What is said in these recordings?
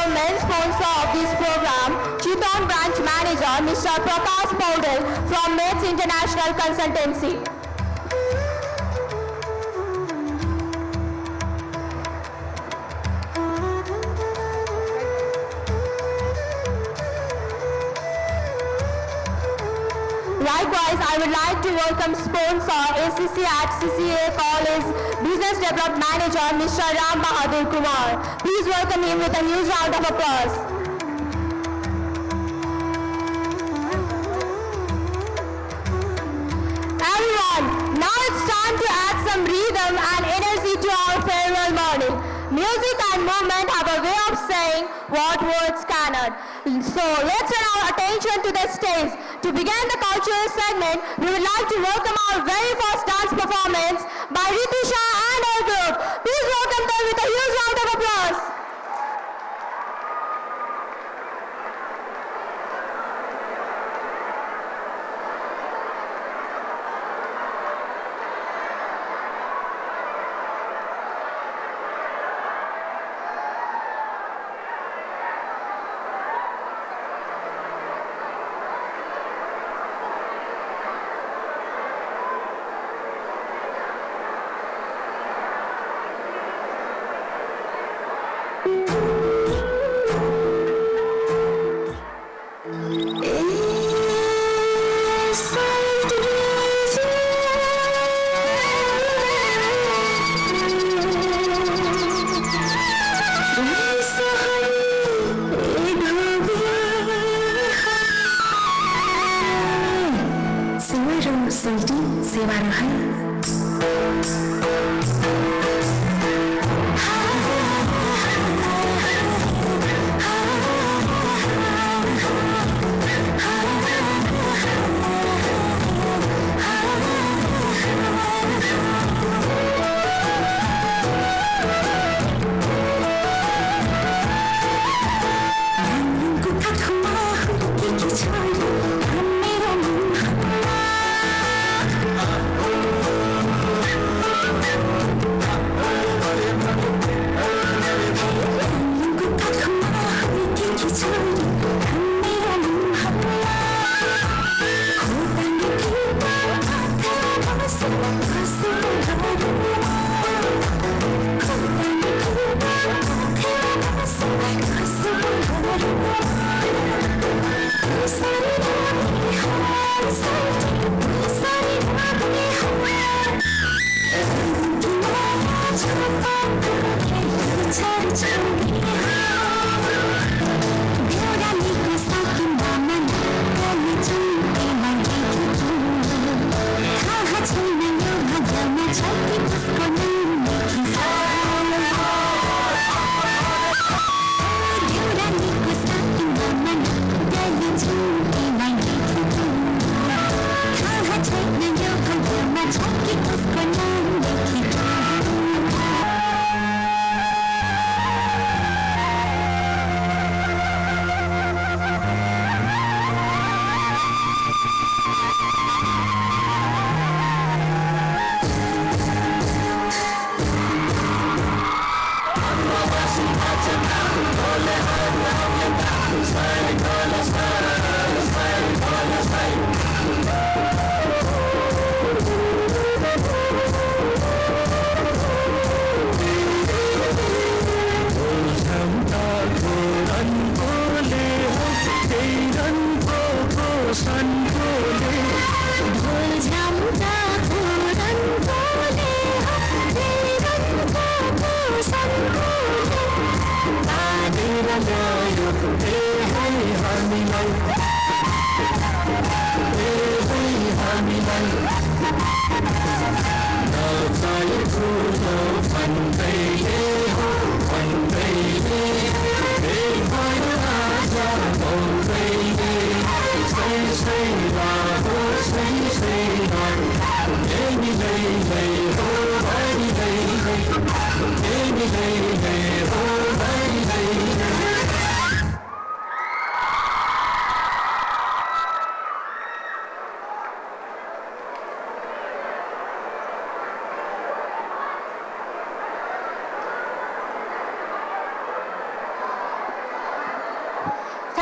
our main sponsor of this program, Chittagong Branch Manager, Mr. Prakash Paudel from Mates International Consultancy. Likewise, I would like to welcome sponsor ACC at CCA College Business Development Manager Mr. Ram Bahadur Kumar. Please welcome him with a huge round of applause. Everyone, now it's time to add some rhythm and energy to our farewell morning. Music and movement have a way of saying what words cannot. So let's turn our attention to the stage. To begin the cultural segment, we would like to welcome our very first dance performance by Ritusha and her group. Please welcome them with a huge round of applause.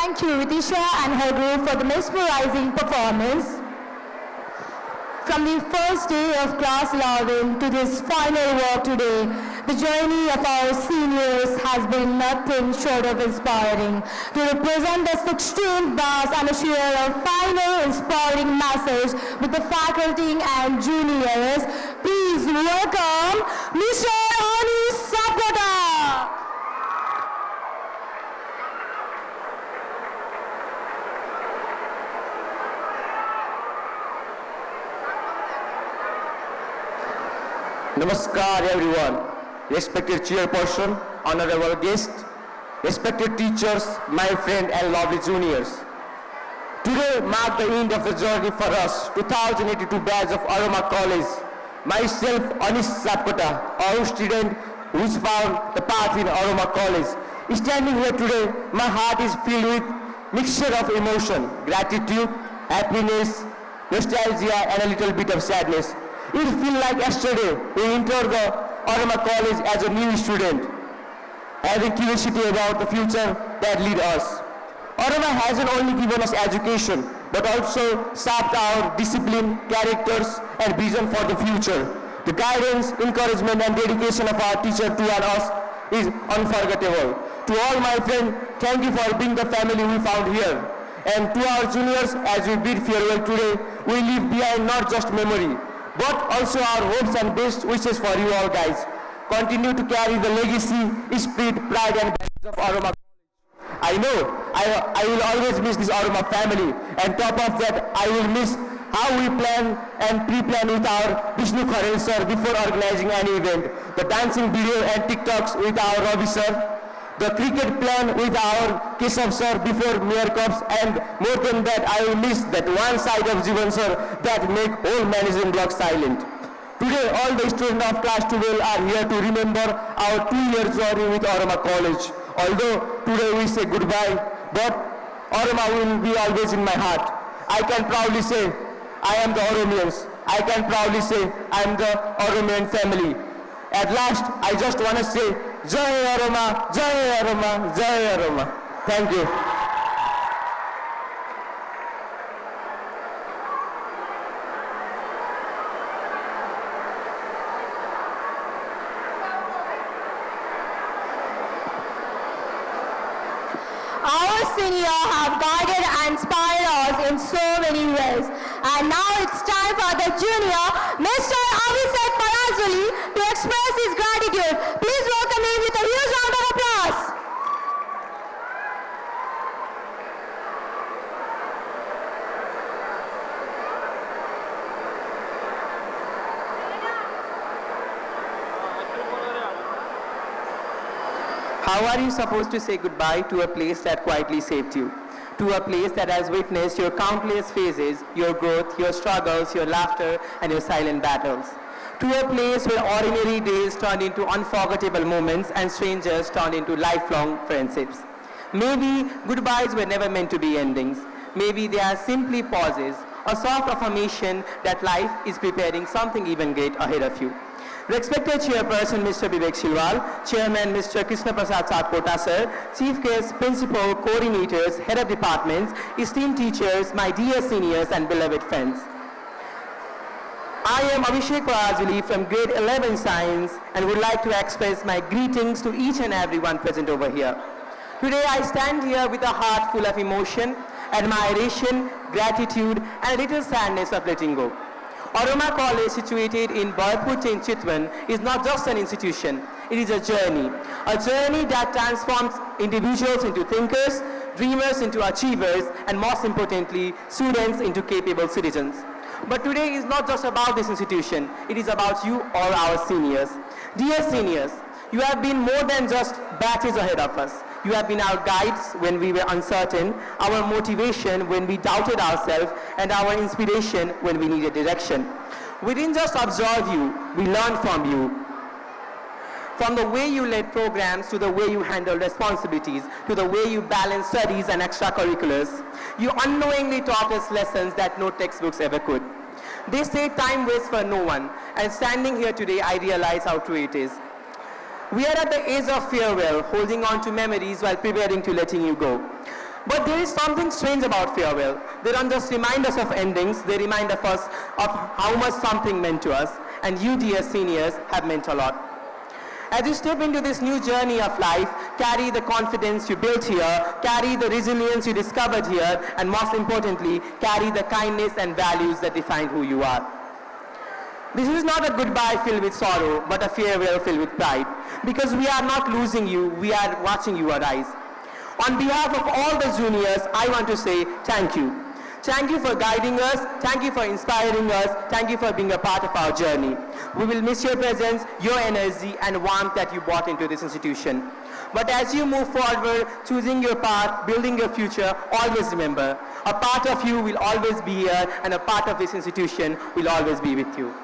Thank you, Ritisha and her group for the mesmerizing performance. From the first day of class 11 to this final walk today, the journey of our seniors has been nothing short of inspiring. To represent the 16th class and to share a final inspiring message with the faculty and juniors, please welcome Mr. Anis Sapkota. Namaskar everyone, respected chairperson, honorable guests, respected teachers, my friend and lovely juniors. Today marked the end of the journey for us, 2082 batch of Aroma College. Myself, Anis Sapkota, a student who found the path in Aroma College. Standing here today, my heart is filled with mixture of emotion, gratitude, happiness, nostalgia and a little bit of sadness. It feels like yesterday we entered the Aroma College as a new student, having curiosity about the future that lead us. Aroma hasn't only given us education, but also shaped our discipline, characters, and vision for the future. The guidance, encouragement, and dedication of our teacher toward us is unforgettable. To all my friends, thank you for being the family we found here. And to our juniors, as we bid farewell today, we leave behind not just memory, but also our hopes and best wishes for you all guys. Continue to carry the legacy, spirit, pride and values of Aroma. I know I will always miss this Aroma family, and top of that I will miss how we plan and pre-plan with our Vishnu Kharel sir before organizing any event, the dancing video and TikToks with our Ravi sir, the cricket plan with our Keshav sir before Mayor Cups, and more than that, I will miss that one side of Jivan sir that make whole management block silent. Today, all the students of class 12 are here to remember our 2-year journey with Aroma College. Although today we say goodbye, but Aroma will be always in my heart. I can proudly say I am the Oromians. I can proudly say I am the Oromian family. At last, I just want to say, Jai Aroma, Jai Aroma, Jai Aroma. Thank you. Our seniors have guided and inspired us in so many ways. And now it's time for the junior, Mr. Abhishek Parazuli, to express his gratitude. Please welcome him with a huge round of applause. How are you supposed to say goodbye to a place that quietly saved you? To a place that has witnessed your countless phases, your growth, your struggles, your laughter, and your silent battles. To a place where ordinary days turned into unforgettable moments and strangers turned into lifelong friendships. Maybe goodbyes were never meant to be endings. Maybe they are simply pauses, a soft affirmation that life is preparing something even great ahead of you. Respected Chairperson Mr. Vivek Shilwal, Chairman Mr. Krishna Prasad Sapkota sir, Chief Guests, Principal, Coordinators, Head of Departments, esteemed teachers, my dear seniors and beloved friends. I am Abhishek Parazuli from Grade 11 Science and would like to express my greetings to each and everyone present over here. Today I stand here with a heart full of emotion, admiration, gratitude and a little sadness of letting go. Aroma College, situated in Barput in Chitwan, is not just an institution, it is a journey that transforms individuals into thinkers, dreamers into achievers, and most importantly, students into capable citizens. But today is not just about this institution, it is about you, all our seniors. Dear seniors, you have been more than just batches ahead of us. You have been our guides when we were uncertain, our motivation when we doubted ourselves, and our inspiration when we needed direction. We didn't just observe you, we learned from you. From the way you led programs, to the way you handled responsibilities, to the way you balanced studies and extracurriculars, you unknowingly taught us lessons that no textbooks ever could. They say time waits for no one, and standing here today, I realize how true it is. We are at the age of farewell, holding on to memories while preparing to letting you go. But there is something strange about farewell. They don't just remind us of endings, they remind us of how much something meant to us. And you, dear seniors, have meant a lot. As you step into this new journey of life, carry the confidence you built here, carry the resilience you discovered here, and most importantly, carry the kindness and values that define who you are. This is not a goodbye filled with sorrow, but a farewell filled with pride. Because we are not losing you, we are watching you arise. On behalf of all the juniors, I want to say thank you. Thank you for guiding us, thank you for inspiring us, thank you for being a part of our journey. We will miss your presence, your energy, and warmth that you brought into this institution. But as you move forward, choosing your path, building your future, always remember, a part of you will always be here, and a part of this institution will always be with you.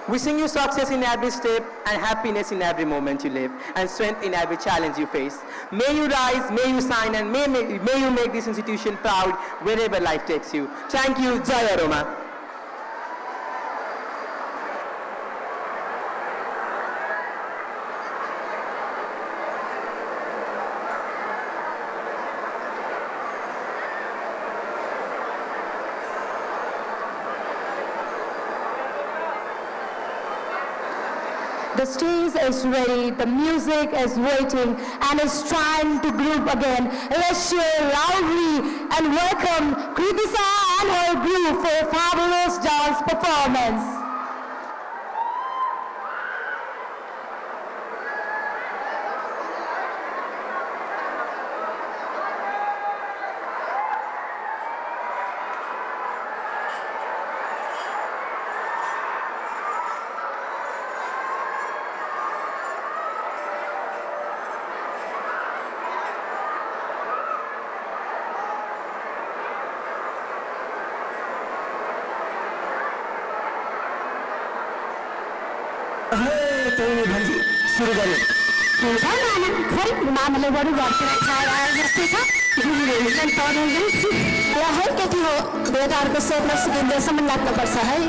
Wishing you success in every step and happiness in every moment you live and strength in every challenge you face. May you rise, may you shine, and may you make this institution proud wherever life takes you. Thank you. Jai Aroma. The stage is ready, the music is waiting, and it's time to group again. Let's cheer loudly and welcome Kritika and her group for a fabulous dance performance. सुरु गरौँ। हुन्छ नाना खै मामाले बरु घरतिर खाएर आए जस्तै छ गुरुहरूले पढाउँदै ल है केटी हो देवताहरूको सेवमा सिद्धिन्जेलसम्म लाग्नुपर्छ है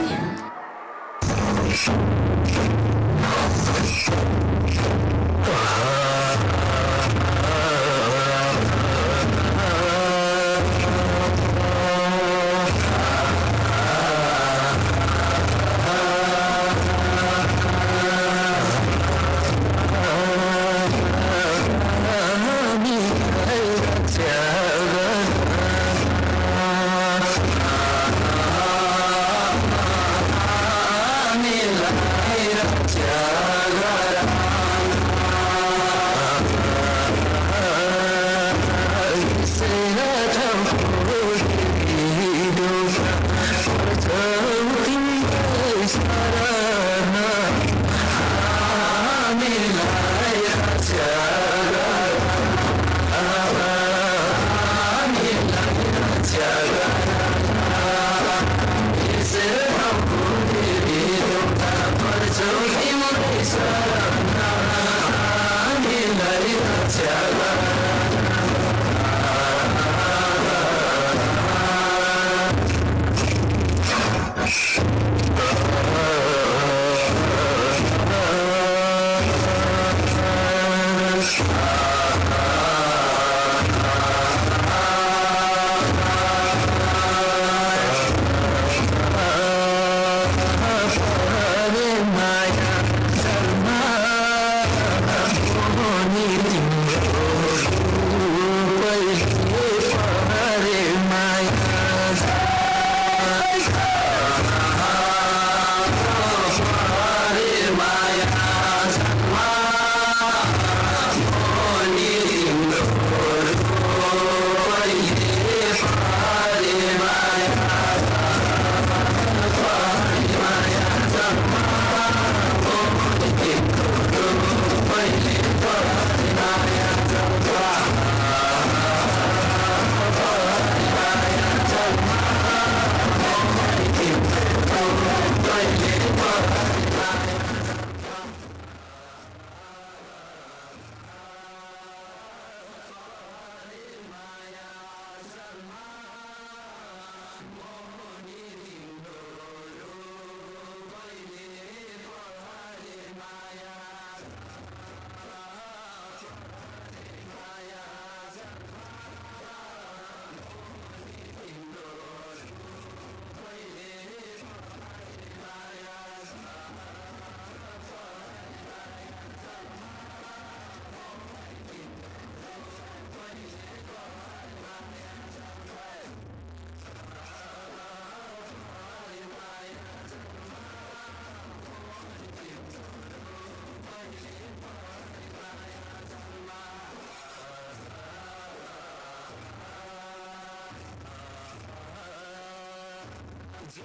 जो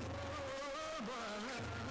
वहाँ